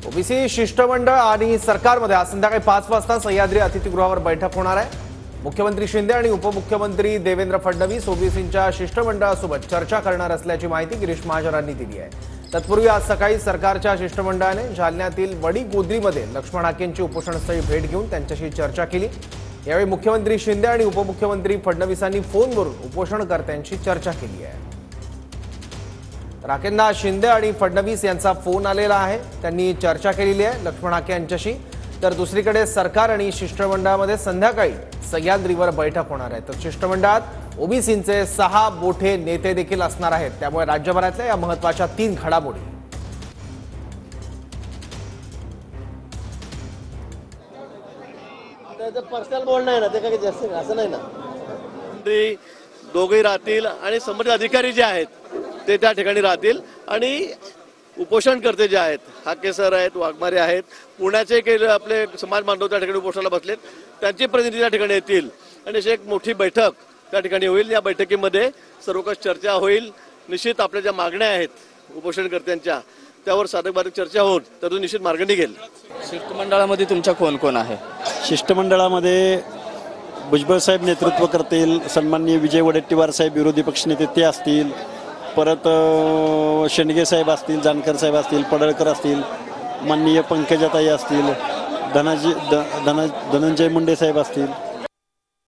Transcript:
OBC शिष्टमंडळ आणि सरकारमध्ये आज संध्याकाळी 5 वाजता सह्याद्री अतिथीगृहावर बैठक होणार आहे। मुख्यमंत्री शिंदे आणि उपमुख्यमंत्री देवेंद्र फडणवीस ओबीसींच्या शिष्टमंडळासोबत चर्चा करणार असल्याची माहिती गिरीश महाजनांनी दिली आहे। तत्पूर्वी आज सकाळी सरकारच्या शिष्टमंडळाने जालन्यातील वडीगोद्रीमध्ये लक्ष्मण हाकेंची उपोषणस्थळी भेट घेऊन त्यांच्याशी चर्चा केली। यावेळी मुख्यमंत्री शिंदे आणि उपमुख्यमंत्री फडणवीसांनी फोनवरून उपोषणकर्त्यांशी चर्चा केली आहे। राकेंना शिंदे आणि फडणवीस यांचा फोन आलेला आहे, त्यांनी चर्चा केलेली आहे लक्ष्मण हाके यांच्याशी। तर दुसरीकडे सरकार आणि शिष्टमंडळामध्ये संध्याकाळी सह्याद्रीवर बैठक होणार आहे। तर शिष्टमंडळात ओबीसींचे 6 मोठे नेते देखील असणार आहेत। त्यामुळे राज्यभरातल्या या महत्त्वाच्या 3 घडामोडी पर्सनल बोलणं आहे ना, ते काही जास्त असं नाही ना। दोघेही राहतील आणि संबंधित अधिकारी जे आहेत ते त्या ठिकाणी राहतील आणि उपोषणकर्ते जे आहेत हाके सर आहेत, वाघमारे आहेत, पुण्याचे काही आपले समाज बांधव त्या ठिकाणी उपोषणाला बसलेत, त्यांचे प्रतिनिधी त्या ठिकाणी येतील आणि अशी एक मोठी बैठक त्या ठिकाणी होईल। या बैठकीमध्ये सर्वकष चर्चा होईल। निश्चित आपल्या ज्या मागण्या आहेत उपोषणकर्त्यांच्या त्यावर साधक बाधक चर्चा होऊन त्यातून निश्चित मार्ग निघेल। शिष्टमंडळामध्ये तुमच्या कोण कोण आहे? शिष्टमंडळामध्ये भुजबळ साहेब नेतृत्व करतील, सन्माननीय विजय वडेट्टीवार साहेब विरोधी पक्षनेते ते असतील, परत शेंडगे साहेब असतील, जानकर साहेब असतील, पडळकर असतील, माननीय पंकजाताई असतील, धनंजय मुंडे साहेब असतील।